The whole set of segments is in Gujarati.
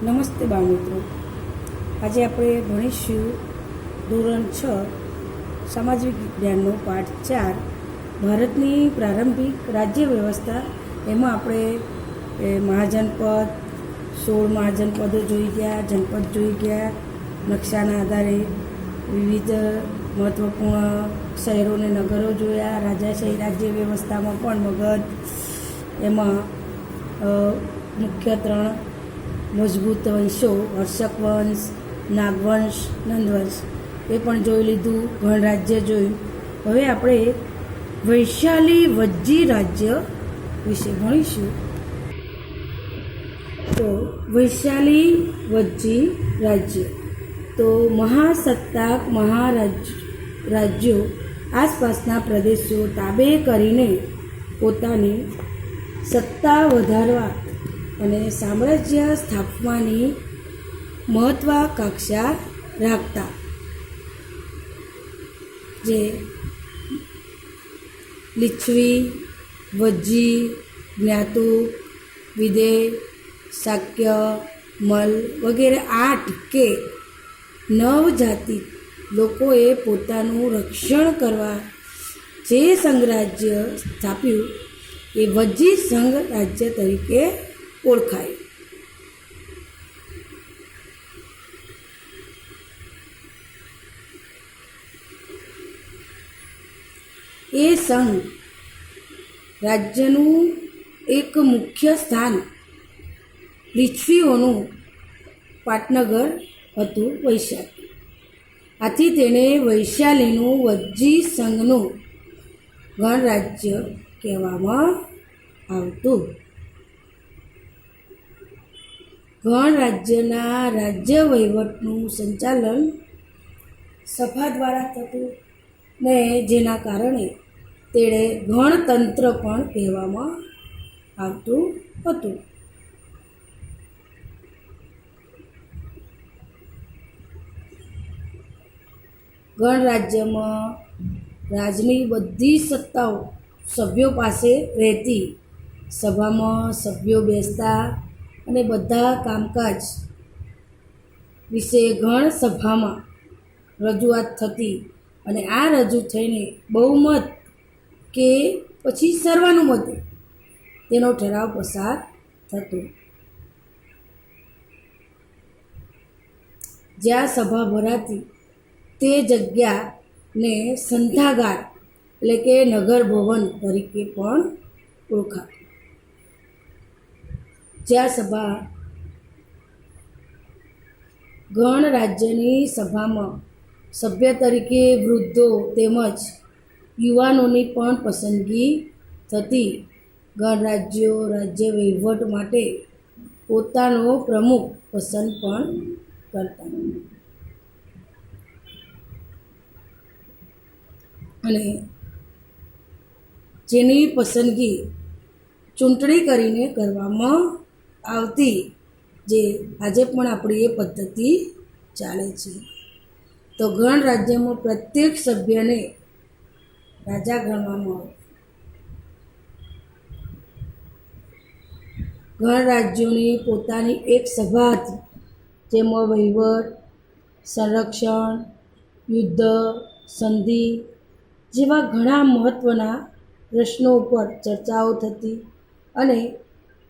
નમસ્તે બાળમિત્રો, આજે આપણે ભણીશું ધોરણ 6 સામાજિક વિજ્ઞાનનો પાઠ 4 ભારતની પ્રારંભિક રાજ્ય વ્યવસ્થા. એમાં આપણે મહાજનપદ 16 મહાજનપદો જોઈ ગયા, જનપદ જોઈ ગયા, નકશાના આધારે વિવિધ મહત્ત્વપૂર્ણ શહેરો અને નગરો જોયા, રાજાશાહી રાજ્ય વ્યવસ્થામાં પણ મગધ, એમાં મુખ્ય 3 મજબૂત વંશો હર્ષક વંશ, નાગવંશ, નંદવંશ એ પણ જોઈ લીધું. ગણરાજ્ય જોયું. હવે આપણે વૈશાલી વજ્જી રાજ્ય વિશે ભણીશું. તો વૈશાલી વજ્જી રાજ્ય તો મહાસત્તાક રાજ્યો આસપાસના પ્રદેશો તાબે કરીને પોતાની સત્તા વધારવા અને સામ્રાજ્ય સ્થાપવાની મહત્વાકાંક્ષા રાખતા. જે લીચ્છવી, વજ્જી, જ્ઞાતુ, વિદેહ, શાક્ય, મલ વગેરે 8 કે 9 જાતિ લોકોએ પોતાનું રક્ષણ કરવા જે સંઘરાજ્ય સ્થાપ્યું એ વજ્જી સંઘ રાજ્ય તરીકે ઓળખાય. એ સંઘ રાજ્યનું એક મુખ્ય સ્થાન લીચ્છવીઓનું પાટનગર હતું, વૈશાલી. આથી તેને વૈશાલીનું વજ્જી સંઘનું ગણરાજ્ય કહેવામાં આવતું. ગણરાજ્યના રાજ્ય વહીવટનું સંચાલન સભા દ્વારા થતું ને જેના કારણે તેણે ગણતંત્ર પણ કહેવામાં આવતું હતું. ગણરાજ્યમાં રાજની બધી સત્તાઓ સભ્યો પાસે રહેતી. સભામાં સભ્યો બેસતા અને બધા કામકાજ વિશે ગણ સભામાં રજૂઆત થતી અને આ રજૂ થઈને બહુમત કે પછી સર્વાનુમતે તેનો ઠરાવ પસાર થતો. જ્યાં સભા ભરાતી તે જગ્યાને સંથાગાર એટલે કે નગર ભવન તરીકે પણ ઓળખાતું. જ્યાં સભા ગણરાજ્યની સભામાં સભ્ય તરીકે વૃદ્ધો તેમજ યુવાનોની પણ પસંદગી થતી. ગણરાજ્યો રાજ્ય વહીવટ માટે પોતાનો પ્રમુખ પસંદ પણ કરતા અને જેની પસંદગી ચૂંટણી કરીને કરવામાં આવતી. જે આજે પણ આપણી એ પદ્ધતિ ચાલે છે. તો ગણરાજ્યમાં પ્રત્યેક સભ્યને રાજા ગણવામાં આવે. ગણરાજ્યોની પોતાની એક સભા હતી જેમાં વહીવટ, સંરક્ષણ, યુદ્ધ, સંધિ જેવા ઘણા મહત્ત્વના પ્રશ્નો ઉપર ચર્ચાઓ થતી અને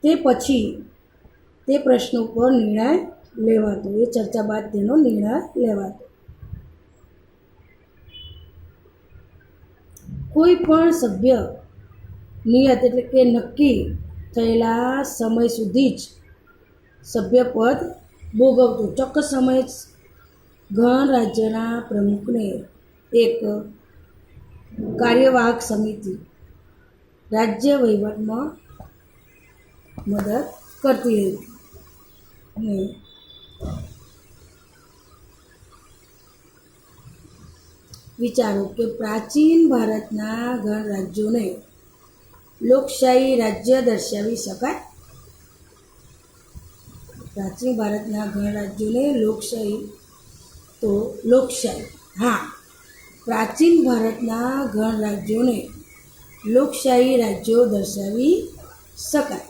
તે પછી તે પ્રશ્નો પર નિર્ણય લેવાતો. એ ચર્ચા બાદ તેનો નિર્ણય લેવાતો. કોઈ પણ સભ્ય નિયત એટલે કે નક્કી થયેલા સમય સુધી જ સભ્યપદ ભોગવતું. ચોક્કસ સમય ગણરાજ્યના પ્રમુખને એક કાર્યવાહક સમિતિ રાજ્ય વહીવટમાં મદદ કરતી હતી. અને વિચારો કે પ્રાચીન ભારતના ગણરાજ્યોને લોકશાહી રાજ્ય દર્શાવી શકાય. પ્રાચીન ભારતના ગણરાજ્યોને લોકશાહી તો લોકશાહી હા પ્રાચીન ભારતના ગણરાજ્યોને લોકશાહી રાજ્યો દર્શાવી શકાય.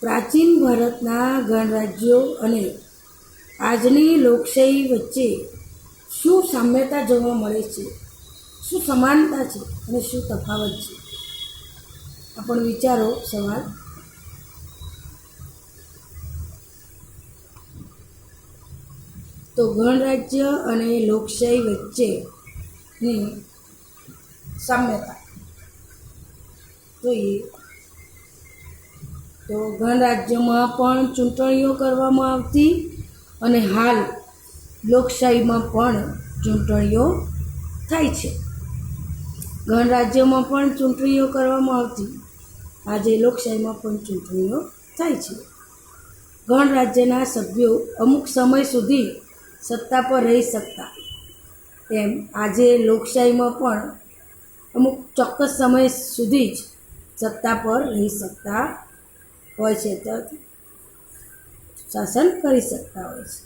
પ્રાચીન ભારતના ગણરાજ્યો અને આજની લોકશાહી વચ્ચે શું સામ્યતા જોવા મળે છે, શું સમાનતા છે અને શું તફાવત છે? આ પણ વિચારો સવાલ. તો ગણરાજ્ય અને લોકશાહી વચ્ચેની સામ્યતા જોઈએ તો ગણરાજ્યમાં પણ ચૂંટણીઓ કરવામાં આવતી અને હાલ લોકશાહીમાં પણ ચૂંટણીઓ થાય છે. ગણરાજ્યમાં પણ ચૂંટણીઓ કરવામાં આવતી, આજે લોકશાહીમાં પણ ચૂંટણીઓ થાય છે. ગણરાજ્યના સભ્યો અમુક સમય સુધી સત્તા પર રહી શકતા, તેમ આજે લોકશાહીમાં પણ અમુક ચોક્કસ સમય સુધી જ સત્તા પર રહી શકતા હોય છે, શાસન કરી શકતા હોય છે.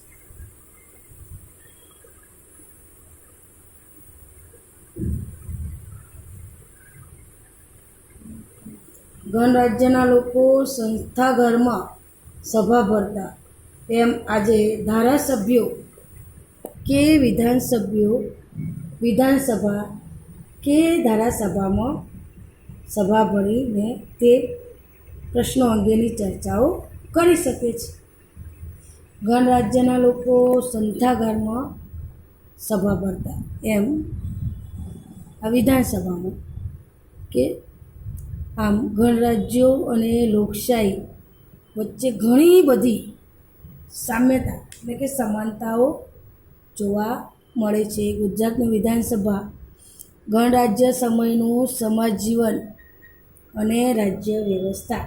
ગણરાજ્યના લોકો સંસ્થાઘરમાં સભા ભરતા, એમ આજે ધારાસભ્યો કે વિધાનસભા કે ધારાસભામાં સભા ભરીને તે પ્રશ્નો અંગેની ચર્ચાઓ કરી શકે છે. ગણરાજ્યના લોકો સંસ્થાઘરમાં સભા ભરતા, એમ આ વિધાનસભામાં કે આમ ગણરાજ્યો અને લોકશાહી વચ્ચે ઘણી બધી સામ્યતા એટલે કે સમાનતાઓ જોવા મળે છે. ગુજરાતની વિધાનસભા ગણરાજ્ય સમયનું સમાજ જીવન અને રાજ્ય વ્યવસ્થા